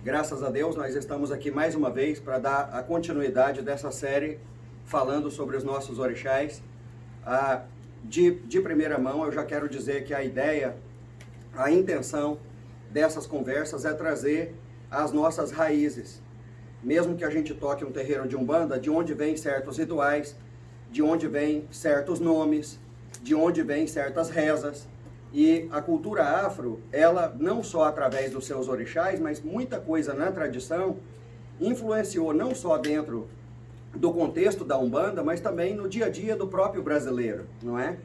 Graças a Deus, nós estamos aqui mais uma vez para dar a continuidade dessa série falando sobre os nossos orixás. De primeira mão, eu já quero dizer que a ideia, a intenção dessas conversas é trazer as nossas raízes. Mesmo que a gente toque um terreiro de Umbanda, de onde vêm certos rituais, de onde vêm certos nomes, de onde vêm certas rezas. E a cultura afro, ela não só através dos seus orixás, mas muita coisa na tradição influenciou não só dentro do contexto da Umbanda, mas também no dia a dia do próprio brasileiro, não é?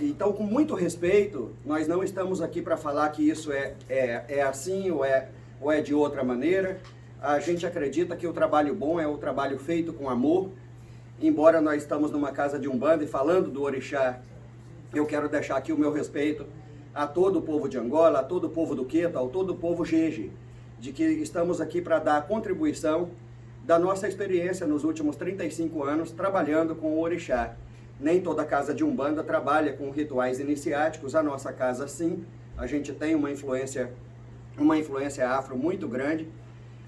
Então, com muito respeito, nós não estamos aqui para falar que isso é assim ou é de outra maneira. A gente acredita que o trabalho bom é o trabalho feito com amor. Embora nós estamos numa casa de Umbanda e falando do orixá, eu quero deixar aqui o meu respeito a todo o povo de Angola, a todo o povo do Queta, a todo o povo Jeje, de que estamos aqui para dar a contribuição da nossa experiência nos últimos 35 anos trabalhando com o orixá. Nem toda casa de Umbanda trabalha com rituais iniciáticos, a nossa casa sim, a gente tem uma influência afro muito grande.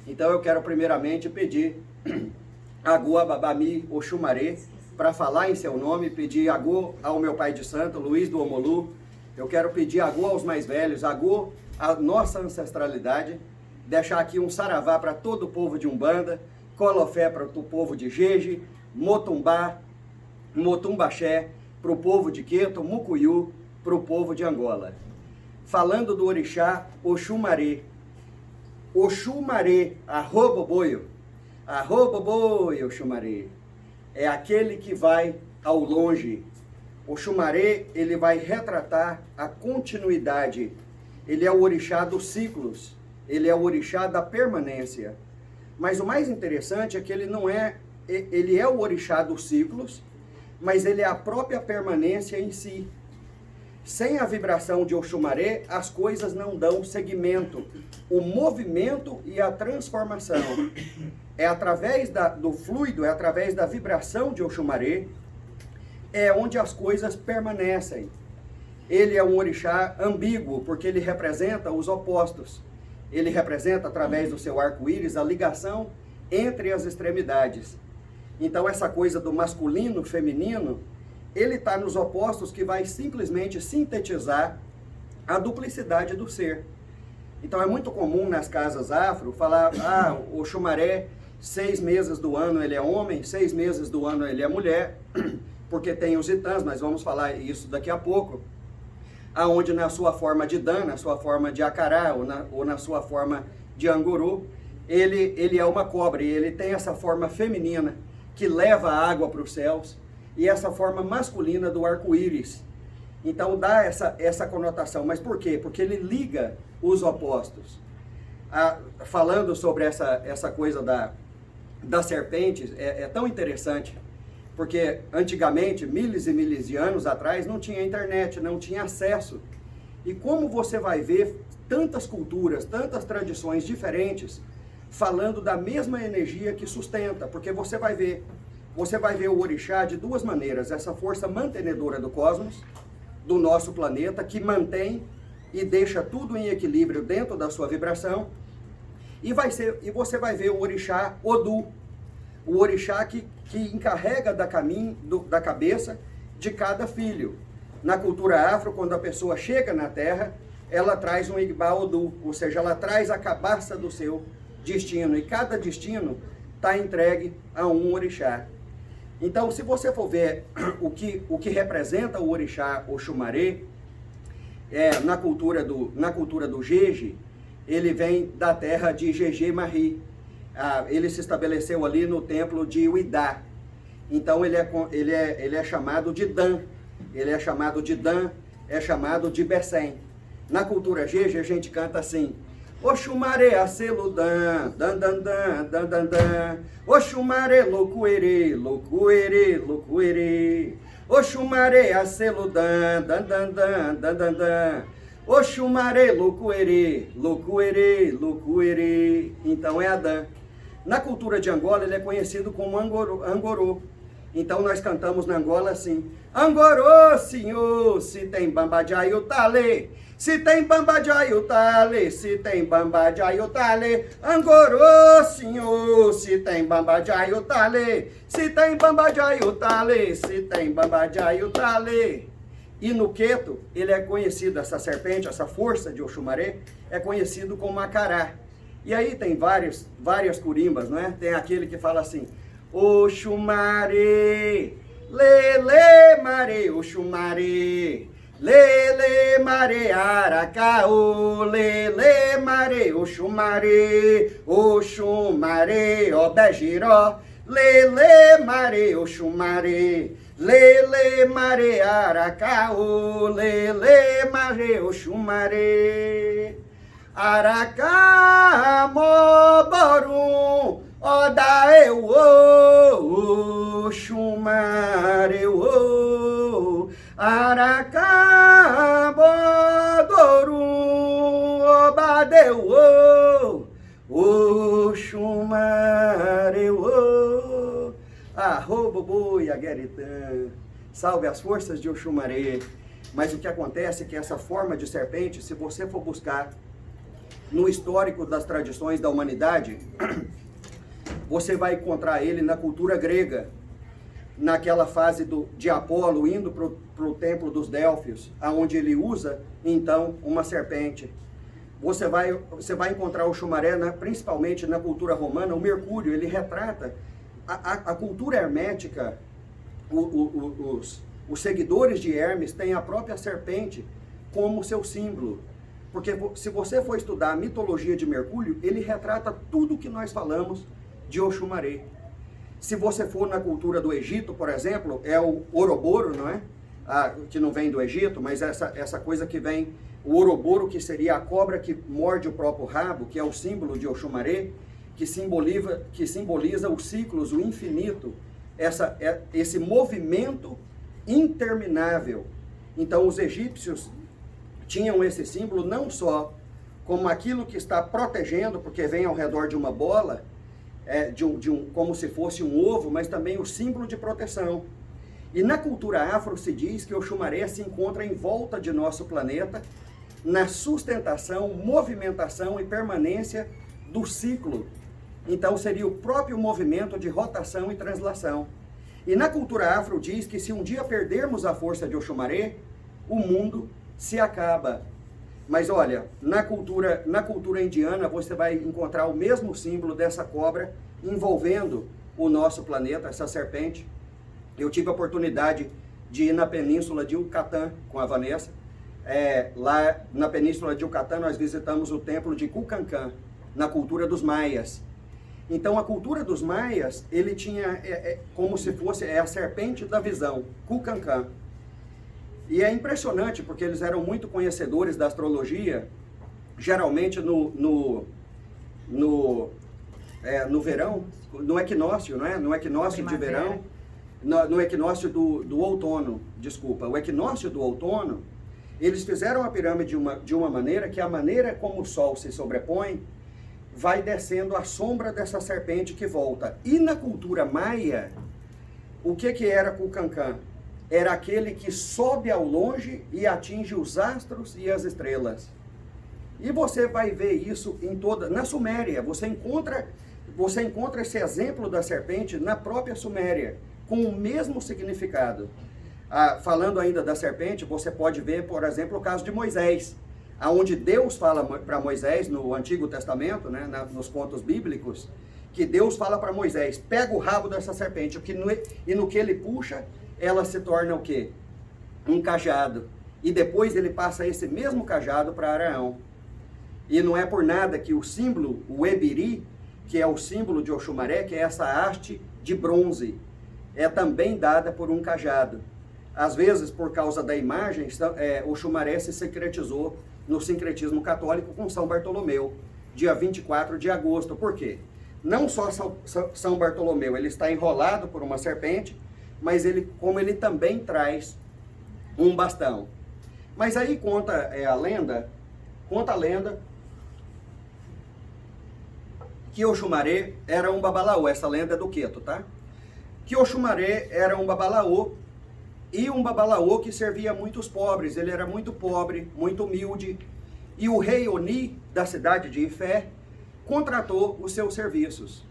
Então eu quero primeiramente pedir Agô Babami Oxumaré, para falar em seu nome, pedir agô ao meu pai de santo, Luiz do Omolu. Eu quero pedir agô aos mais velhos, agô à nossa ancestralidade, deixar aqui um saravá para todo o povo de Umbanda, colofé para o povo de Jeje, Motumbá, Motumbaxé, para o povo de Queto, Mucuyu, para o povo de Angola. Falando do orixá Oxumaré. Oxumaré, arroboboio, Oxumaré. É aquele que vai ao longe. O Oxumaré, ele vai retratar a continuidade. Ele é o orixá dos ciclos. Ele é o orixá da permanência. Mas o mais interessante é que ele é o orixá dos ciclos, mas ele é a própria permanência em si. Sem a vibração de Oxumaré, as coisas não dão seguimento. O movimento e a transformação é através do fluido, é através da vibração de Oxumaré, é onde as coisas permanecem. Ele é um orixá ambíguo, porque ele representa os opostos. Ele representa, através do seu arco-íris, a ligação entre as extremidades. Então, essa coisa do masculino, feminino, ele está nos opostos, que vai simplesmente sintetizar a duplicidade do ser. Então é muito comum nas casas afro falar, o Oxumaré, 6 meses do ano ele é homem, 6 meses do ano ele é mulher, porque tem os itãs, nós vamos falar isso daqui a pouco, aonde na sua forma de Dan, na sua forma de Acará, ou na sua forma de Anguru, ele é uma cobra, e ele tem essa forma feminina, que leva a água para os céus, e essa forma masculina do arco-íris. Então dá essa conotação. Mas por quê? Porque ele liga os opostos. Falando sobre essa coisa das serpentes, é tão interessante, porque antigamente, milhares e milhares de anos atrás, não tinha internet, não tinha acesso. E como você vai ver tantas culturas, tantas tradições diferentes, falando da mesma energia que sustenta, porque você vai ver o orixá de duas maneiras: essa força mantenedora do cosmos, do nosso planeta, que mantém e deixa tudo em equilíbrio dentro da sua vibração, e você vai ver o orixá Odu, o orixá que encarrega da cabeça de cada filho. Na cultura afro, quando a pessoa chega na Terra, ela traz um Igbá Odu, ou seja, ela traz a cabaça do seu destino, e cada destino está entregue a um orixá. Então, se você for ver o que representa o orixá Oxumaré, na cultura do Jeje, ele vem da terra de Jeje Marie. Ele se estabeleceu ali no templo de Uidá. Então, ele é chamado de Dan. Ele é chamado de Dan, é chamado de Bessem. Na cultura Jeje, a gente canta assim: Oxumaré aceludan, dan dan dan, dan dan dan. Oxumaré loucuerê, loucuerê, loucuerê. Oxumaré aceludan, dan dan dan, dan dan dan. Oxumaré loucuerê, loucuerê, loucuerê. Então é Adã. Na cultura de Angola, ele é conhecido como Angorô. Então nós cantamos na Angola assim: Angorô, senhor, se tem bambajaiu tale. Se tem bamba de aiutale, se tem bamba de aiutale, angorô, senhor, se tem bamba de aiutale, se tem bamba de aiutale, se tem bamba de aiutale. E no Queto, ele é conhecido, essa serpente, essa força de Oxumaré, é conhecido como Macará. E aí tem várias curimbas, não é? Tem aquele que fala assim, Oxumaré, lele mare, Oxumaré, lele mare aracaô, lele mare, Oxumaré, Oxumaré, obejiró, lele mare, Oxumaré, lele mare aracaô, lele mare, Oxumaré. Aracá, moborum, odaeu, Oxumaré, Aracá, moborum, obadeu, Oxumaré, arroba boi, agueritã, salve as forças de Oxumaré. Mas o que acontece é que essa forma de serpente, se você for buscar no histórico das tradições da humanidade, você vai encontrar ele na cultura grega, naquela fase de Apolo indo para o templo dos Delfos, aonde ele usa, então, uma serpente. Você vai encontrar o Oxumaré, principalmente na cultura romana, o Mercúrio, ele retrata a cultura hermética, os seguidores de Hermes têm a própria serpente como seu símbolo. Porque se você for estudar a mitologia de Mercúrio, ele retrata tudo que nós falamos de Oxumaré. Se você for na cultura do Egito, por exemplo, é o Ouroboro, não é? Que não vem do Egito, mas essa coisa que vem, o Ouroboro, que seria a cobra que morde o próprio rabo, que é o símbolo de Oxumaré, que simboliza os ciclos, o infinito, esse movimento interminável. Então os egípcios tinham esse símbolo não só como aquilo que está protegendo, porque vem ao redor de uma bola, como se fosse um ovo, mas também o símbolo de proteção. E na cultura afro se diz que o Oxumaré se encontra em volta de nosso planeta, na sustentação, movimentação e permanência do ciclo. Então seria o próprio movimento de rotação e translação. E na cultura afro diz que se um dia perdermos a força de Oxumaré, o mundo se acaba. Mas olha, na cultura indiana você vai encontrar o mesmo símbolo dessa cobra envolvendo o nosso planeta, essa serpente. Eu tive a oportunidade de ir na península de Yucatán com a Vanessa. Lá na península de Yucatán nós visitamos o templo de Kukulcán, na cultura dos maias. Então a cultura dos maias, ele tinha como se fosse a serpente da visão, Kukulcán. E é impressionante porque eles eram muito conhecedores da astrologia, geralmente no verão, no equinócio, não é? No equinócio de verão, no equinócio do outono, desculpa, o equinócio do outono, eles fizeram a pirâmide de uma maneira que a maneira como o sol se sobrepõe, vai descendo a sombra dessa serpente que volta. E na cultura maia, o que era Kukulcán? Era aquele que sobe ao longe e atinge os astros e as estrelas. E você vai ver isso na Suméria. Você encontra esse exemplo da serpente na própria Suméria, com o mesmo significado. Falando ainda da serpente, você pode ver, por exemplo, o caso de Moisés, aonde Deus fala para Moisés no Antigo Testamento, né, nos contos bíblicos, que Deus fala para Moisés, pega o rabo dessa serpente, e no que ele puxa, ela se torna o quê? Um cajado. E depois ele passa esse mesmo cajado para Araão. E não é por nada que o símbolo, o Ebiri, que é o símbolo de Oxumaré, que é essa haste de bronze, é também dada por um cajado. Às vezes, por causa da imagem, Oxumaré se sincretizou no sincretismo católico com São Bartolomeu, dia 24 de agosto. Por quê? Não só São Bartolomeu, ele está enrolado por uma serpente, mas como ele também traz um bastão. Mas aí conta a lenda que Oxumaré era um babalaô. Essa lenda é do Queto, tá? Que Oxumaré era um babalaô e um babalaô que servia muitos pobres. Ele era muito pobre, muito humilde, e o rei Oni, da cidade de Ifé, contratou os seus serviços.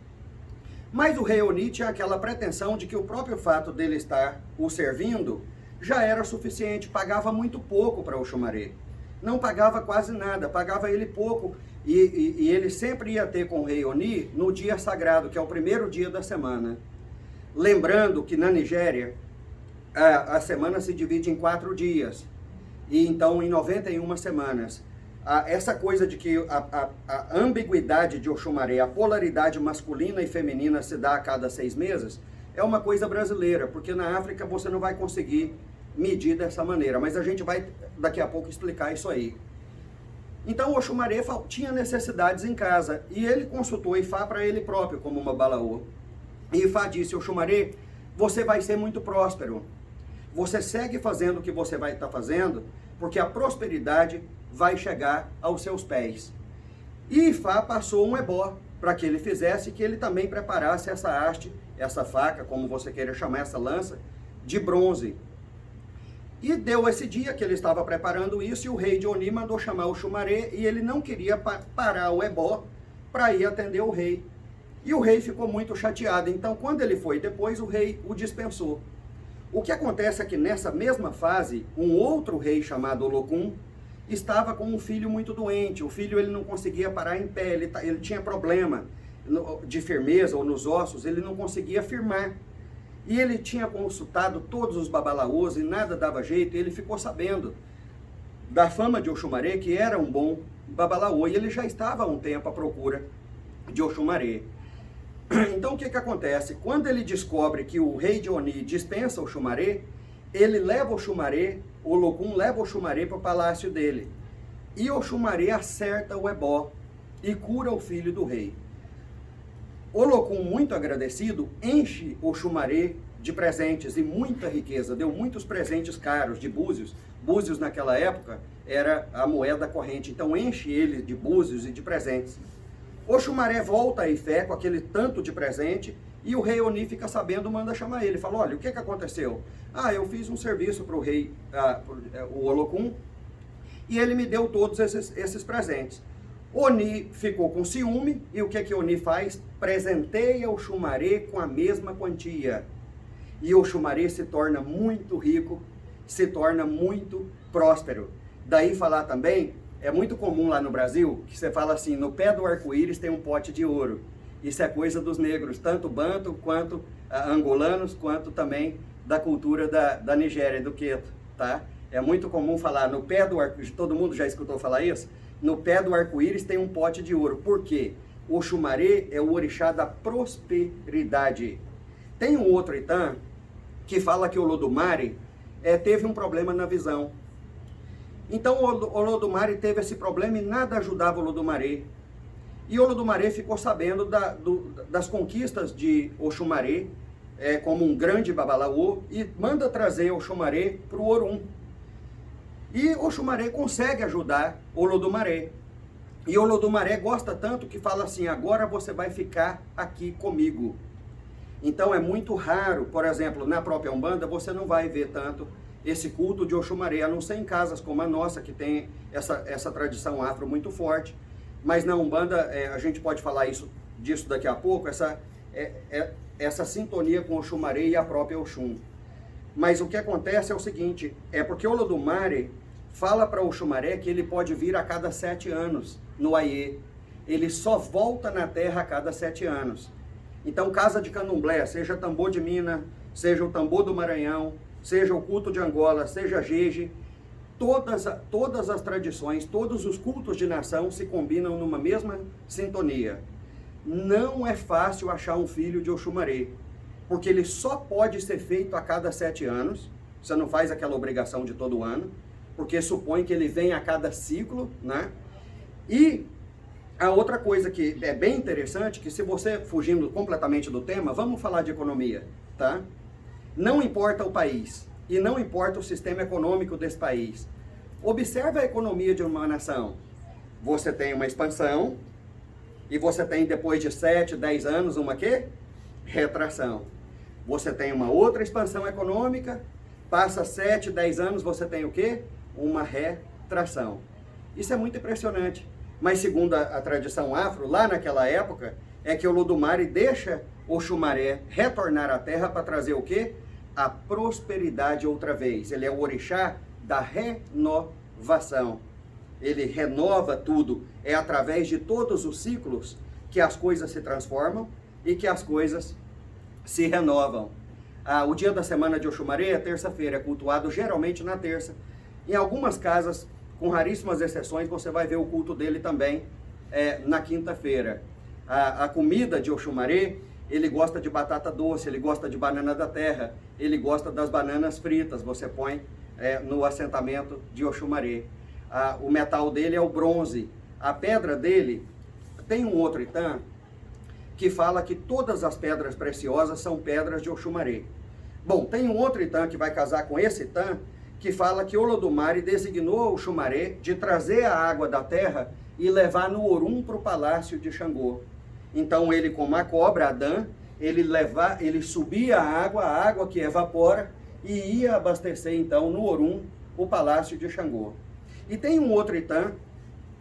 Mas o rei Oni tinha aquela pretensão de que o próprio fato dele estar o servindo já era suficiente, pagava muito pouco para Oxumaré. Não pagava quase nada, pagava ele pouco, e ele sempre ia ter com o rei Oni no dia sagrado, que é o primeiro dia da semana. Lembrando que na Nigéria, a semana se divide em 4 dias, e então em 91 semanas. Essa coisa de que a ambiguidade de Oxumaré, a polaridade masculina e feminina se dá a cada 6 meses, é uma coisa brasileira, porque na África você não vai conseguir medir dessa maneira, mas a gente vai daqui a pouco explicar isso aí. Então Oxumaré tinha necessidades em casa, e ele consultou Ifá para ele próprio, como uma balaô. E Ifá disse: Oxumaré, você vai ser muito próspero, você segue fazendo o que você vai estar fazendo, porque a prosperidade vai chegar aos seus pés. E Ifá passou um ebó para que ele fizesse, que ele também preparasse essa haste, essa faca, como você queira chamar, essa lança, de bronze. E deu esse dia que ele estava preparando isso, e o rei de Oni mandou chamar o Oxumaré, e ele não queria parar o ebó para ir atender o rei. E o rei ficou muito chateado. Então, quando ele foi depois, o rei o dispensou. O que acontece é que nessa mesma fase, um outro rei chamado Olokun estava com um filho muito doente. O filho ele não conseguia parar em pé, ele tinha problema de firmeza ou nos ossos, ele não conseguia firmar. E ele tinha consultado todos os babalaôs e nada dava jeito, e ele ficou sabendo da fama de Oxumaré, que era um bom babalaô, e ele já estava há um tempo à procura de Oxumaré. Então o que acontece? Quando ele descobre que o rei de Oni dispensa Oxumaré, ele leva Oxumaré, o Olokun leva Oxumaré para o palácio dele. E Oxumaré acerta o ebó e cura o filho do rei. Olokun, muito agradecido, enche Oxumaré de presentes e muita riqueza, deu muitos presentes caros de búzios. Búzios naquela época era a moeda corrente, então enche ele de búzios e de presentes. Oxumaré volta a Ifé com aquele tanto de presente, e o rei Oni fica sabendo, manda chamar ele. Fala: olha, o que aconteceu? Eu fiz um serviço para o rei, o Olokun, e ele me deu todos esses presentes. Oni ficou com ciúme, e o que Oni faz? Presenteia Oxumaré com a mesma quantia. E Oxumaré se torna muito rico, se torna muito próspero. Daí falar também, é muito comum lá no Brasil, que você fala assim: no pé do arco-íris tem um pote de ouro. Isso é coisa dos negros, tanto banto, quanto angolanos, quanto também da cultura da Nigéria, do Queto, tá? É muito comum falar no pé do arco-íris, todo mundo já escutou falar isso? No pé do arco-íris tem um pote de ouro. Por quê? Oxumaré é o orixá da prosperidade. Tem um outro Itã que fala que o Olodumare teve um problema na visão. Então o Olodumare teve esse problema e nada ajudava o Olodumare. E o Olodumare ficou sabendo das conquistas de Oxumaré, como um grande babalaô, e manda trazer Oxumaré para o Orum. E Oxumaré consegue ajudar Olodumare. E Olodumare gosta tanto que fala assim: agora você vai ficar aqui comigo. Então é muito raro, por exemplo, na própria Umbanda, você não vai ver tanto esse culto de Oxumaré, a não ser em casas como a nossa, que tem essa tradição afro muito forte. Mas na Umbanda, a gente pode falar disso daqui a pouco, essa sintonia com Oxumaré e a própria Oxum. Mas o que acontece é o seguinte, porque o Olodumare fala para Oxumaré que ele pode vir a cada 7 anos no Aie. Ele só volta na terra a cada 7 anos. Então, casa de candomblé, seja tambor de Minas, seja o tambor do Maranhão, seja o culto de Angola, seja Jeje, todas as tradições, todos os cultos de nação se combinam numa mesma sintonia. Não é fácil achar um filho de Oxumaré, porque ele só pode ser feito a cada 7 anos, você não faz aquela obrigação de todo ano, porque supõe que ele vem a cada ciclo, né? E a outra coisa que é bem interessante, que se você fugindo completamente do tema, vamos falar de economia, tá? Não importa o país, e não importa o sistema econômico desse país. Observe a economia de uma nação. Você tem uma expansão, e você tem depois de 7, 10 anos uma quê? Retração. Você tem uma outra expansão econômica, Passa 7, 10 anos, você tem o quê? Uma retração. Isso é muito impressionante. Mas segundo a tradição afro, lá naquela época, é que o Olodumare deixa Oxumaré retornar à terra para trazer o quê? A prosperidade outra vez. Ele é o orixá da renovação. Ele renova tudo. É através de todos os ciclos que as coisas se transformam e que as coisas se renovam. O dia da semana de Oxumaré é terça-feira, é cultuado geralmente na terça. Em algumas casas, com raríssimas exceções, você vai ver o culto dele também na quinta-feira. A comida de Oxumaré, ele gosta de batata doce, ele gosta de banana da terra, ele gosta das bananas fritas, você põe no assentamento de Oxumaré. O metal dele é o bronze. A pedra dele, tem um outro itã que fala que todas as pedras preciosas são pedras de Oxumaré. Bom, tem um outro itã que vai casar com esse itã, que fala que Olodumare designou Oxumaré de trazer a água da terra e levar no Orum para o palácio de Xangô. Então ele, como a cobra, Adã, ele subia a água que evapora, e ia abastecer então no Orum o palácio de Xangô. E tem um outro itã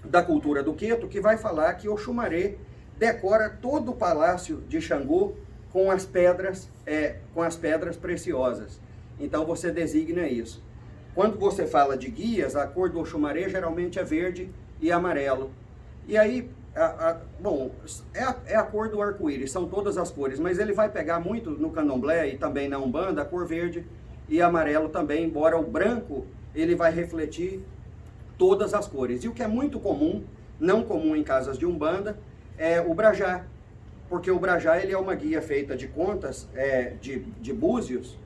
da cultura do Queto que vai falar que Oxumaré decora todo o palácio de Xangô com as pedras preciosas. Então você designa isso. Quando você fala de guias, a cor do Oxumaré geralmente é verde e amarelo. E aí, bom, é a cor do arco-íris, são todas as cores, mas ele vai pegar muito no candomblé e também na Umbanda, a cor verde e amarelo também, embora o branco, ele vai refletir todas as cores. E o que é muito comum, não comum em casas de Umbanda, é o brajá, porque o brajá ele é uma guia feita de contas, de búzios,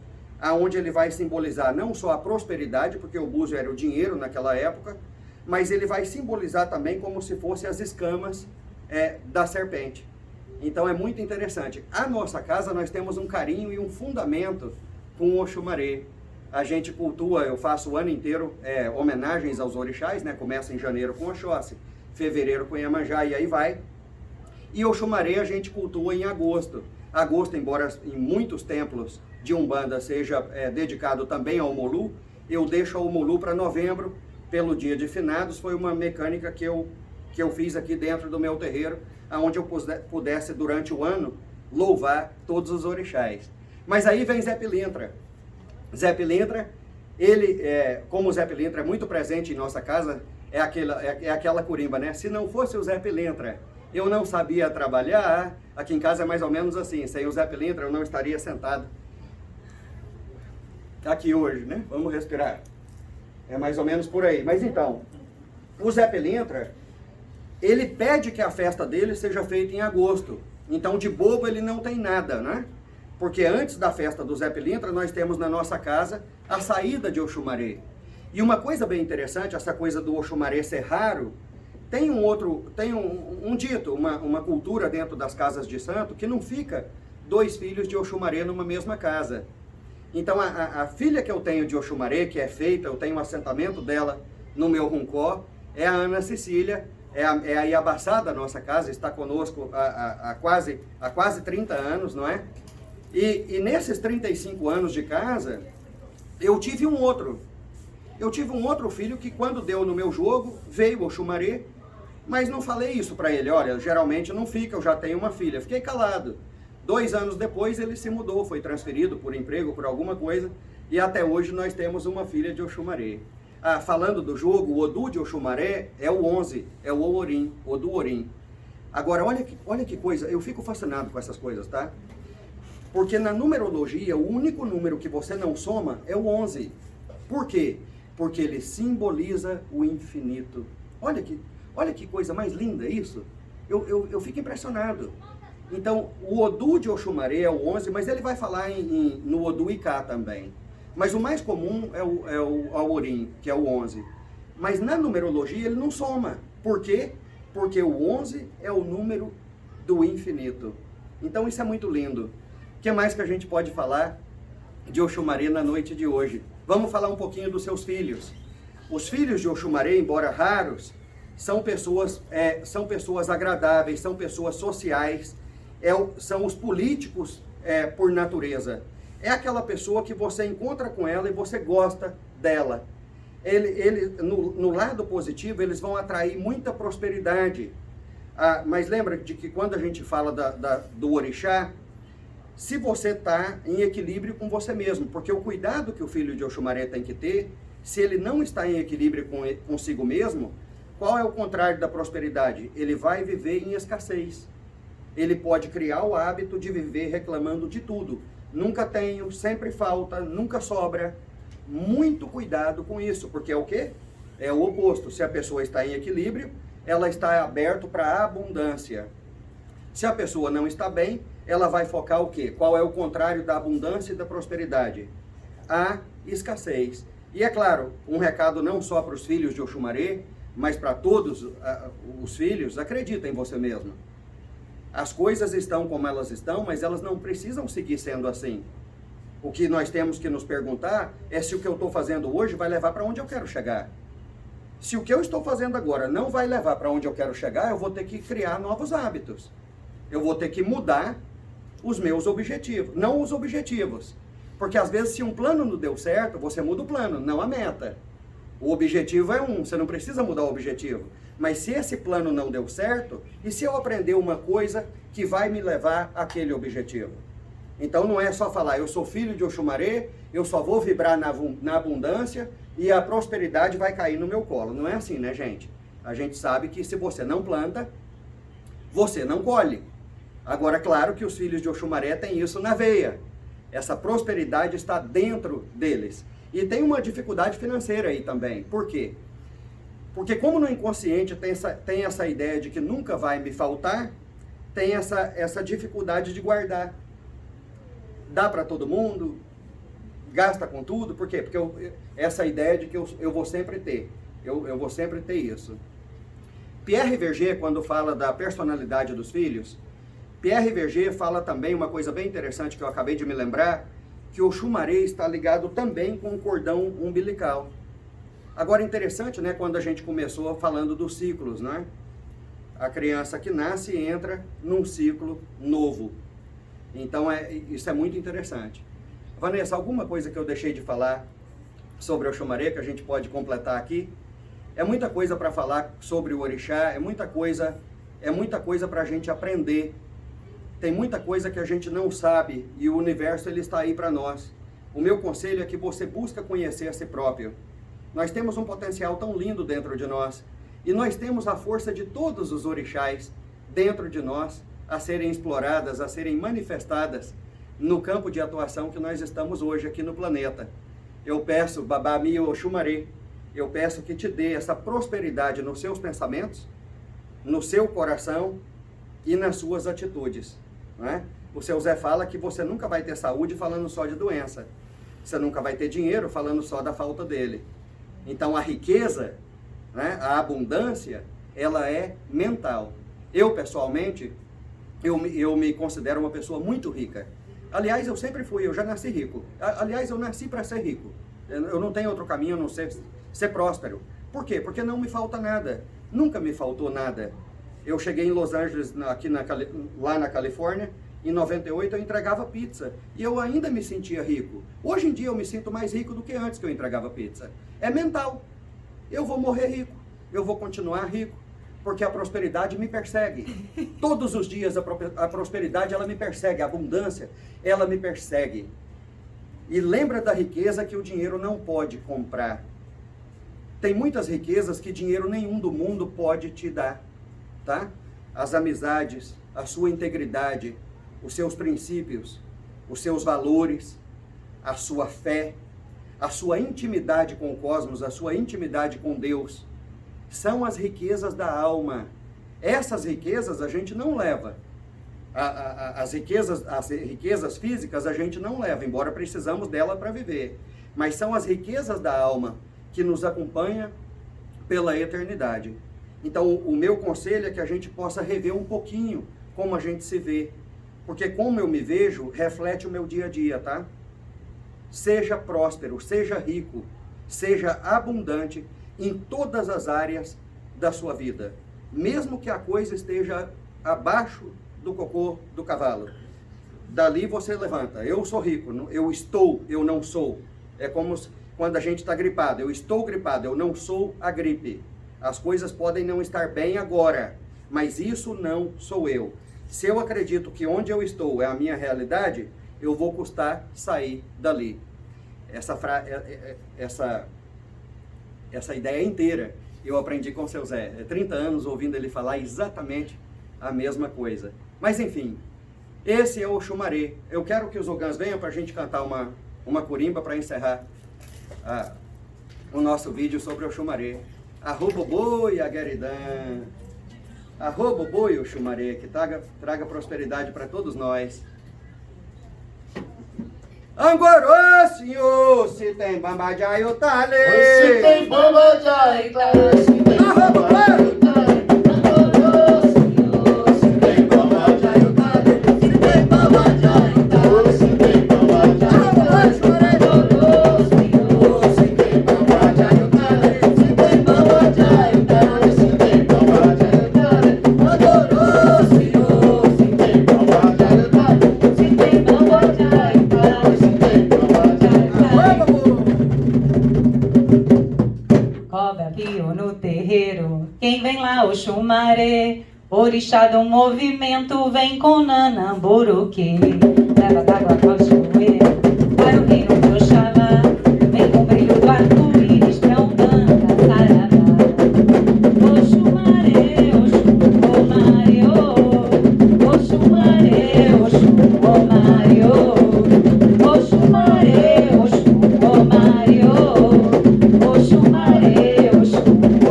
aonde ele vai simbolizar não só a prosperidade, porque o búzio era o dinheiro naquela época, mas ele vai simbolizar também como se fossem as escamas da serpente. Então é muito interessante. A nossa casa, nós temos um carinho e um fundamento com o Oxumaré. A gente cultua, eu faço o ano inteiro homenagens aos orixás, né? Começa em janeiro com Oxóssi, fevereiro com Iemanjá e aí vai. E Oxumaré a gente cultua em agosto. Agosto, embora em muitos templos de Umbanda seja dedicado também ao Molu, eu deixo o Molu para novembro, pelo dia de finados. Foi uma mecânica que eu fiz aqui dentro do meu terreiro, onde eu pudesse durante o ano louvar todos os orixás. Mas aí vem Zé Pilintra. Zé Pilintra, ele, como o Zé Pilintra é muito presente em nossa casa, é aquela curimba, né? Se não fosse o Zé Pilintra, eu não sabia trabalhar. Aqui em casa é mais ou menos assim, sem o Zé Pilintra eu não estaria sentado aqui hoje, né? Vamos respirar. É mais ou menos por aí. Mas então, o Zé Pilintra, ele pede que a festa dele seja feita em agosto. Então, de bobo ele não tem nada, né? Porque antes da festa do Zé Pilintra, nós temos na nossa casa a saída de Oxumaré. E uma coisa bem interessante, essa coisa do Oxumaré ser raro, tem um dito, uma cultura dentro das casas de santo, que não fica 2 filhos de Oxumaré numa mesma casa. Então a filha que eu tenho de Oxumaré, que é feita, eu tenho um assentamento dela no meu Runcó, é a Ana Cecília, é a Iabaçá da nossa casa, está conosco há quase 30 anos, não é? E nesses 35 anos de casa, eu tive um outro filho que quando deu no meu jogo, veio Oxumaré, mas não falei isso para ele. Olha, geralmente não fica, eu já tenho uma filha. Fiquei calado. 2 anos depois ele se mudou, foi transferido por emprego, por alguma coisa, e até hoje nós temos uma filha de Oxumaré. Falando do jogo, o Odu de Oxumaré é o 11, é o Orim, Odu Orim. Agora, olha que coisa, eu fico fascinado com essas coisas, tá? Porque na numerologia, o único número que você não soma é o 11. Por quê? Porque ele simboliza o infinito. Olha que coisa mais linda isso. Eu fico impressionado. Então, o Odu de Oxumaré é o 11, mas ele vai falar no Odu Icá também. Mas o mais comum é o Aorim, que é o 11. Mas na numerologia ele não soma. Por quê? Porque o 11 é o número do infinito. Então isso é muito lindo. O que mais que a gente pode falar de Oxumaré na noite de hoje? Vamos falar um pouquinho dos seus filhos. Os filhos de Oxumaré, embora raros, são pessoas agradáveis, são pessoas sociais, são os políticos por natureza. É aquela pessoa que você encontra com ela e você gosta dela. No lado positivo, eles vão atrair muita prosperidade. Mas lembra de que quando a gente fala do orixá, se você está em equilíbrio com você mesmo, porque o cuidado que o filho de Oxumaré tem que ter, se ele não está em equilíbrio consigo mesmo, qual é o contrário da prosperidade? Ele vai viver em escassez. Ele pode criar o hábito de viver reclamando de tudo. Nunca tenho, sempre falta, nunca sobra. Muito cuidado com isso, porque é o quê? É o oposto. Se a pessoa está em equilíbrio, ela está aberta para a abundância. Se a pessoa não está bem, ela vai focar o quê? Qual é o contrário da abundância e da prosperidade? A escassez. E é claro, um recado não só para os filhos de Oxumaré, mas para todos os filhos, acredita em você mesmo. As coisas estão como elas estão, mas elas não precisam seguir sendo assim. O que nós temos que nos perguntar é se o que eu estou fazendo hoje vai levar para onde eu quero chegar. Se o que eu estou fazendo agora não vai levar para onde eu quero chegar, eu vou ter que criar novos hábitos. Eu vou ter que mudar os meus objetivos, não os objetivos. Porque às vezes se um plano não deu certo, você muda o plano, não a meta. O objetivo é você não precisa mudar o objetivo. Mas se esse plano não deu certo, e se eu aprender uma coisa que vai me levar àquele objetivo? Então não é só falar, eu sou filho de Oxumaré, eu só vou vibrar na abundância e a prosperidade vai cair no meu colo. Não é assim, né, gente? A gente sabe que se você não planta, você não colhe. Agora, claro que os filhos de Oxumaré têm isso na veia. Essa prosperidade está dentro deles. E tem uma dificuldade financeira aí também. Por quê? Porque como no inconsciente tem essa ideia de que nunca vai me faltar, tem essa dificuldade de guardar. Dá para todo mundo, gasta com tudo, por quê? Porque essa ideia de que eu vou sempre ter, eu vou sempre ter isso. Pierre Verger, quando fala da personalidade dos filhos, Pierre Verger fala também uma coisa bem interessante que eu acabei de me lembrar, que o Oxumaré está ligado também com o cordão umbilical. Agora, interessante, né, quando a gente começou falando dos ciclos, né? A criança que nasce entra num ciclo novo. Então, isso é muito interessante. Vanessa, alguma coisa que eu deixei de falar sobre o Oxumaré que a gente pode completar aqui? É muita coisa para falar sobre o orixá, é muita coisa para a gente aprender. Tem muita coisa que a gente não sabe e o universo ele está aí para nós. O meu conselho é que você busque conhecer a si próprio. Nós temos um potencial tão lindo dentro de nós e nós temos a força de todos os orixás dentro de nós a serem exploradas, a serem manifestadas no campo de atuação que nós estamos hoje aqui no planeta. Eu peço, Babá Mi Oxumaré, eu peço que te dê essa prosperidade nos seus pensamentos, no seu coração e nas suas atitudes. Não é? O seu Zé fala que você nunca vai ter saúde falando só de doença. Você nunca vai ter dinheiro falando só da falta dele. Então a riqueza, né, a abundância, ela é mental. Eu, pessoalmente, eu me considero uma pessoa muito rica. Aliás, eu sempre fui, eu já nasci rico. Aliás, eu nasci para ser rico. Eu não tenho outro caminho a não ser próspero. Por quê? Porque não me falta nada. Nunca me faltou nada. Eu cheguei em Los Angeles, lá na Califórnia, em 98 eu entregava pizza. E eu ainda me sentia rico. Hoje em dia eu me sinto mais rico do que antes que eu entregava pizza. É mental. Eu vou morrer rico. Eu vou continuar rico. Porque a prosperidade me persegue. Todos os dias a prosperidade ela me persegue. A abundância, ela me persegue. E lembra da riqueza que o dinheiro não pode comprar. Tem muitas riquezas que dinheiro nenhum do mundo pode te dar. Tá? As amizades, a sua integridade, os seus princípios, os seus valores, a sua fé, a sua intimidade com o cosmos, a sua intimidade com Deus, são as riquezas da alma. Essas riquezas a gente não leva. As riquezas físicas a gente não leva, embora precisamos dela para viver. Mas são as riquezas da alma que nos acompanham pela eternidade. Então, o meu conselho é que a gente possa rever um pouquinho como a gente se vê. Porque como eu me vejo, reflete o meu dia a dia, tá? Seja próspero, seja rico, seja abundante em todas as áreas da sua vida. Mesmo que a coisa esteja abaixo do cocô do cavalo. dali você levanta. Eu sou rico, eu estou, eu não sou. É como quando a gente está gripado. Eu estou gripado, eu não sou a gripe. As coisas podem não estar bem agora, mas isso não sou eu. Se eu acredito que onde eu estou é a minha realidade, eu vou custar sair dali. Essa ideia inteira eu aprendi com o seu Zé. 30 anos ouvindo ele falar exatamente a mesma coisa. Mas enfim, esse é o Oxumaré. Eu quero que os ogãs venham para a gente cantar uma corimba para encerrar o nosso vídeo sobre o Oxumaré. Arroba boi, Agueridã. Arroba boi, Oxumaré, que traga prosperidade para todos nós. Angorô, senhor, se tem bamba de aiutale. Se tem bamba de aiutale, se tem bamba de aiutale. Angorô, senhor, se tem bamba de aiutale, se tem bamba de aiutale, se tem bamba de aiutale. Angorô, senhor, se tem bamba de aiutale, se tem bamba de aiutale, se tem bamba de aiutale. Angorô, senhor, se tem bamba de aiutale, se tem bamba de aiutale. Cobra pio no terreiro, quem vem lá Oxumaré, orixá do movimento, vem com Nanamburuque, leva d'água cachoeira para o reino de Oxalá, vem com o brilho do arco-íris pra Umbanda, Saravá. Oxumaré, Oxumaré, Oxumaré, Oxumaré, Oxumaré, Oxumaré, Oxumaré, Oxumaré,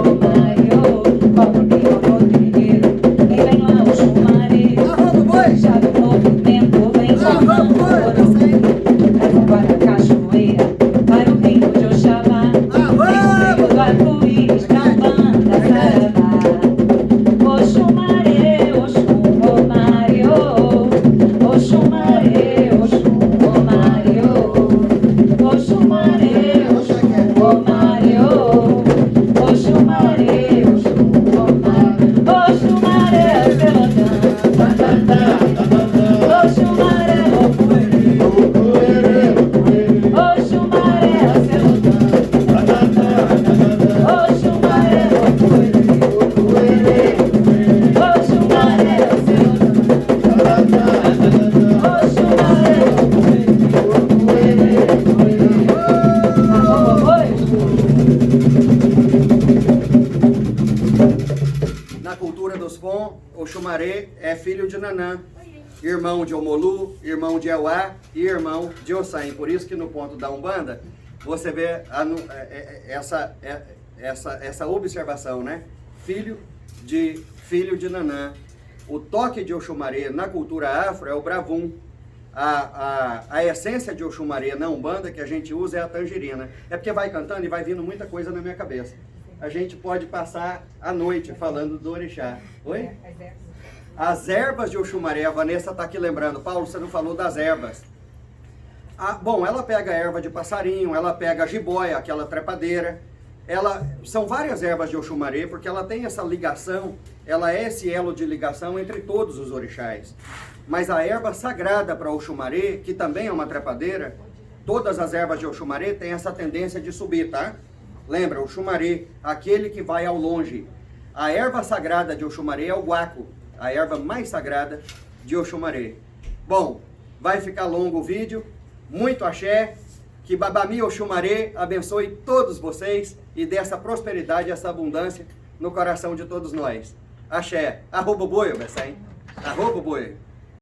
cobra pio no terreiro, quem vem lá Oxumaré, orixá do movimento, vem com Nanamburuque, leva para a cachoeira para o reino de Oxalá, vem com o brilho do arco-íris pra Umbanda, Saravá. Oxumaré, Oxumaré, Oxumaré, Oxumaré, Oxumaré, Oxumaré, Oxumaré, Oxumaré, Pelotã, Oxumaré, Oxumaré, Pelotã, Oxumaré, Na cultura dos Fon, Oxumaré é filho de Nanã, irmão de Omolu, irmão de Euá e irmão de Ossain. Por isso que no ponto da Umbanda, você vê essa observação, né? Filho de Nanã. O toque de Oxumaré na cultura afro é o bravum. A essência de Oxumaré na Umbanda que a gente usa é a tangerina. É porque vai cantando e vai vindo muita coisa na minha cabeça. A gente pode passar a noite falando do orixá. Oi? As ervas de Oxumaré, a Vanessa está aqui lembrando. Paulo, você não falou das ervas. Bom, ela pega a erva de passarinho, ela pega a jiboia, aquela trepadeira. São várias ervas de Oxumaré, porque ela tem essa ligação, ela é esse elo de ligação entre todos os orixás. Mas a erva sagrada para Oxumaré, que também é uma trepadeira, todas as ervas de Oxumaré têm essa tendência de subir, tá? Lembra, Oxumaré, aquele que vai ao longe. A erva sagrada de Oxumaré é o guaco, a erva mais sagrada de Oxumaré. Bom, vai ficar longo o vídeo, muito axé, que Babami Oxumaré abençoe todos vocês e dê essa prosperidade, essa abundância no coração de todos nós. Axé, arroba boi, Bessém, arroba boi.